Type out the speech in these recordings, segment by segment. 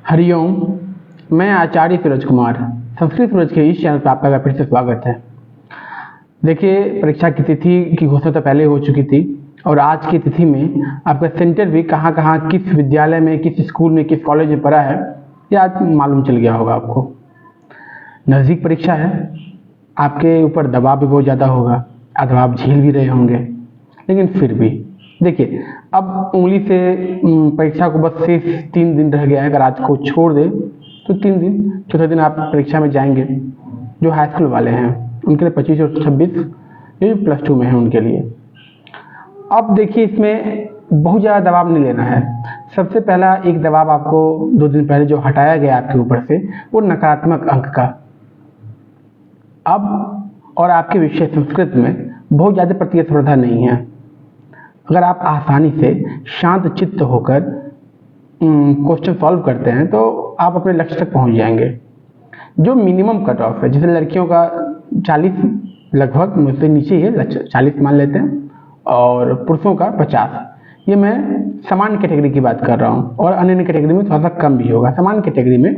हरिओम। मैं आचार्य सूरज कुमार, संस्कृत सूरज के इस चैनल पर आपका फिर से स्वागत है। देखिए, परीक्षा की तिथि की घोषणा तो पहले हो चुकी थी और आज की तिथि में आपका सेंटर भी कहाँ कहाँ, किस विद्यालय में, किस स्कूल में, किस कॉलेज में पड़ा है, ये आज मालूम चल गया होगा आपको। नज़दीक परीक्षा है, आपके ऊपर दबाव भी बहुत ज़्यादा होगा, अथवा आप झेल भी रहे होंगे, लेकिन फिर भी देखिए, अब उंगली से परीक्षा को बस शेष 3 दिन रह गया है। अगर आज को छोड़ दे तो 3 दिन, चौथे दिन आप परीक्षा में जाएंगे। जो हाई स्कूल वाले हैं उनके लिए 25 और 26, जो +2 में है उनके लिए। अब देखिए, इसमें बहुत ज़्यादा दबाव नहीं लेना है। सबसे पहला एक दबाव आपको 2 दिन पहले जो हटाया गया आपके ऊपर से, वो नकारात्मक अंक का। अब और आपके विषय संस्कृत में बहुत ज़्यादा प्रतिस्पर्धा नहीं है। अगर आप आसानी से शांत चित्त होकर क्वेश्चन सॉल्व करते हैं तो आप अपने लक्ष्य तक पहुंच जाएंगे। जो मिनिमम कट ऑफ है, जैसे लड़कियों का 40 लगभग, मुझसे नीचे ही है, 40 मान लेते हैं, और पुरुषों का 50। ये मैं समान कैटेगरी की बात कर रहा हूँ, और अन्य कैटेगरी में थोड़ा सा कम भी होगा। समान कैटेगरी में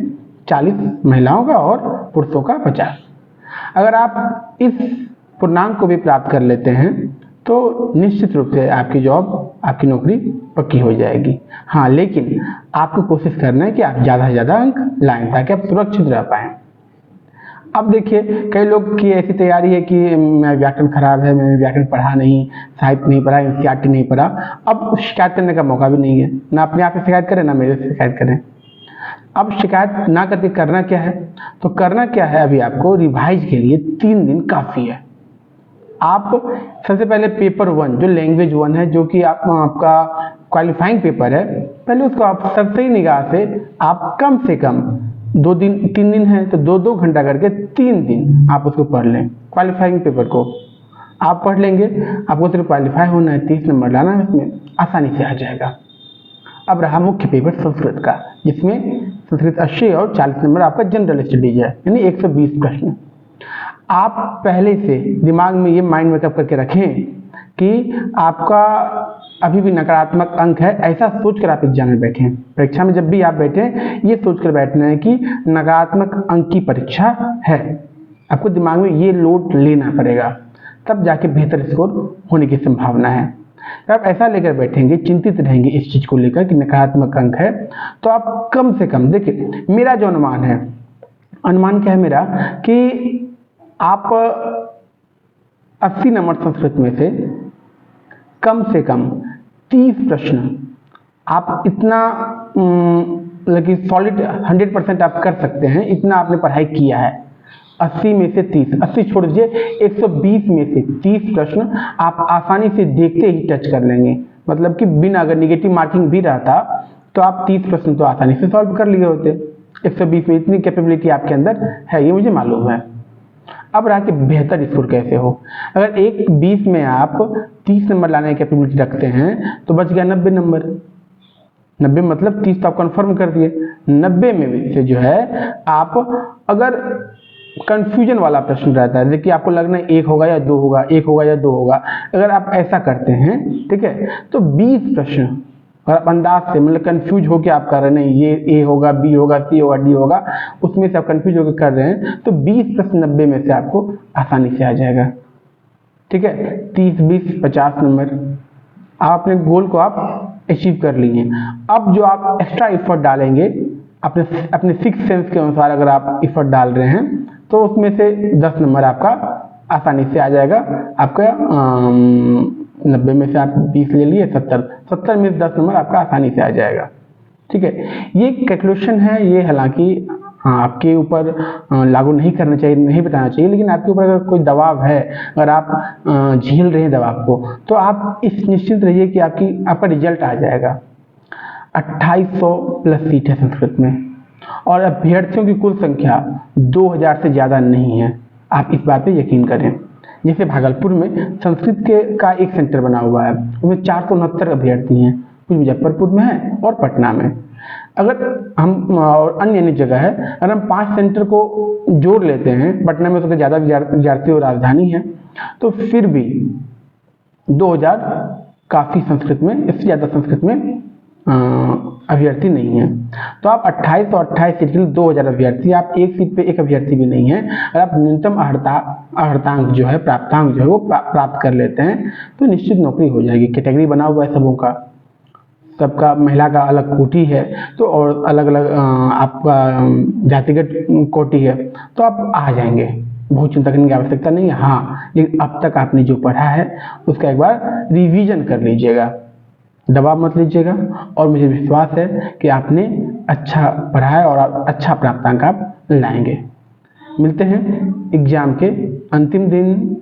40 महिलाओं का और पुरुषों का 50। अगर आप इस पूर्णांक को भी प्राप्त कर लेते हैं तो निश्चित रूप से आपकी जॉब, आपकी नौकरी पक्की हो जाएगी। हाँ, लेकिन आपको कोशिश करना है कि आप ज़्यादा से ज़्यादा अंक लाएं ताकि आप सुरक्षित रह पाएँ। अब देखिए, कई लोग की ऐसी तैयारी है कि मैं व्याकरण खराब है, मैंने व्याकरण पढ़ा नहीं, साहित्य नहीं पढ़ा, एनसीईआरटी नहीं पढ़ा। अब शिकायत करने का मौका भी नहीं है, ना अपने आप से शिकायत करें, ना मेरे से शिकायत करें। अब शिकायत ना करके करना क्या है, तो करना क्या है, अभी आपको रिवाइज के लिए 3 दिन काफ़ी है। आप सबसे पहले पेपर 1, जो लैंग्वेज 1 है, जो कि आपका क्वालिफाइंग पेपर है, पहले उसको आप सरसरी निगाह से आप कम से कम 2 दिन, 3 दिन है तो 2-2 घंटा करके 3 दिन आप उसको पढ़ लें। क्वालिफाइंग पेपर को आप पढ़ लेंगे, आपको सिर्फ क्वालिफाई होना है, 30 नंबर लाना है, उसमें आसानी से आ जाएगा। अब रहा मुख्य पेपर संस्कृत का, जिसमें संस्कृत 80 और 40 नंबर आपका जनरल स्टडीज है, यानी 120 प्रश्न। आप पहले से दिमाग में ये माइंड मेकअप करके रखें कि आपका अभी भी नकारात्मक अंक है। ऐसा सोचकर आप एग्जाम में बैठें। परीक्षा में जब भी आप बैठें, ये सोचकर बैठना है कि नकारात्मक अंक की परीक्षा है। आपको दिमाग में ये लोड लेना पड़ेगा, तब जाके बेहतर स्कोर होने की संभावना है। आप ऐसा लेकर बैठेंगे, चिंतित रहेंगे इस चीज़ को लेकर कि नकारात्मक अंक है, तो आप कम से कम, देखिए मेरा जो अनुमान क्या है मेरा, कि आप 80 नंबर संस्कृत में से कम 30 प्रश्न आप इतना मतलब सॉलिड 100% आप कर सकते हैं। इतना आपने पढ़ाई किया है। 80 में से 30, 80 छोड़ दीजिए, 120 में से 30 प्रश्न आप आसानी से देखते ही टच कर लेंगे। मतलब कि बिना, अगर निगेटिव मार्किंग भी रहता तो आप 30 प्रश्न तो आसानी से सॉल्व कर लिए होते। 120 में इतनी कैपेबिलिटी आपके अंदर है, ये मुझे मालूम है। अब रहा कि बेहतर स्कोर कैसे हो। अगर 1-20 में आप 30 नंबर लाने की कैपेबिलिटी रखते हैं तो बच गया 90 नंबर। 90 मतलब 30 तो आप कन्फर्म कर दिए। 90 में से जो है, आप अगर कंफ्यूजन वाला प्रश्न रहता है, देखिए आपको लगना है 1 होगा या 2 होगा, 1 होगा या 2 होगा, अगर आप ऐसा करते हैं, ठीक है, तो 20 प्रश्न और अंदाज से, मतलब कंफ्यूज होकर आप कर रहे हैं, नहीं ये A होगा, B होगा, C होगा, D होगा, उसमें से आप कंफ्यूज होकर कर रहे हैं, तो 20 प्रश्न 90 में से आपको आसानी से आ जाएगा। ठीक है, 30, 20, 50 नंबर आप अपने गोल को आप अचीव कर लिए। अब जो आप एक्स्ट्रा एफर्ट डालेंगे, अपने 6 सेंस के अनुसार अगर आप एफर्ट डाल रहे हैं, तो उसमें से 10 नंबर आपका आसानी से आ जाएगा। आपका 90 में से आप 20 ले लिए, 70 में से 10 नंबर आपका आसानी से आ जाएगा। ठीक है, ये कैलकुलेशन है, ये हालांकि आपके ऊपर लागू नहीं करना चाहिए, नहीं बताना चाहिए, लेकिन आपके ऊपर अगर कोई दबाव है, अगर आप झेल रहे हैं दबाव को, तो आप इस निश्चिंत रहिए कि आपका रिजल्ट आ जाएगा। 2800 प्लस सीट है संस्कृत में, और अभ्यर्थियों की कुल संख्या 2000 से ज़्यादा नहीं है। आप इस बात पे यकीन करें। जैसे भागलपुर में संस्कृत का एक सेंटर बना हुआ है, उसमें 469 अभ्यर्थी हैं, कुछ मुजफ्फरपुर में है और पटना में। अगर हम और अन्य जगह है, अगर हम 5 सेंटर को जोड़ लेते हैं, पटना में तो ज़्यादा विद्यार्थी और राजधानी है, तो फिर भी 2000 काफ़ी संस्कृत में, इससे ज़्यादा संस्कृत में अभ्यर्थी नहीं है। तो आप 2828 सीट के लिए 2000 अभ्यर्थी, आप एक सीट पे एक अभ्यर्थी भी नहीं है, अगर आप न्यूनतम अर्हतांक जो है, प्राप्तांक जो है वो प्राप्त कर लेते हैं तो निश्चित नौकरी हो जाएगी। कैटेगरी बना हुआ है सबों का, सबका महिला का अलग कोटि है तो और अलग अलग आपका जातिगत कोटि है, तो आप आ जाएंगे, बहुत चिंता करने की आवश्यकता नहीं है। हाँ, लेकिन अब तक आपने जो पढ़ा है उसका एक बार रिवीजन कर लीजिएगा, दबाव मत लीजिएगा, और मुझे विश्वास है कि आपने अच्छा पढ़ा है और अच्छा प्राप्तांक आप लाएंगे। मिलते हैं एग्जाम के अंतिम दिन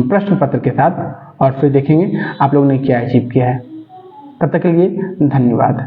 प्रश्न पत्र के साथ और फिर देखेंगे आप लोगों ने क्या अचीव किया है। तब तक के लिए धन्यवाद।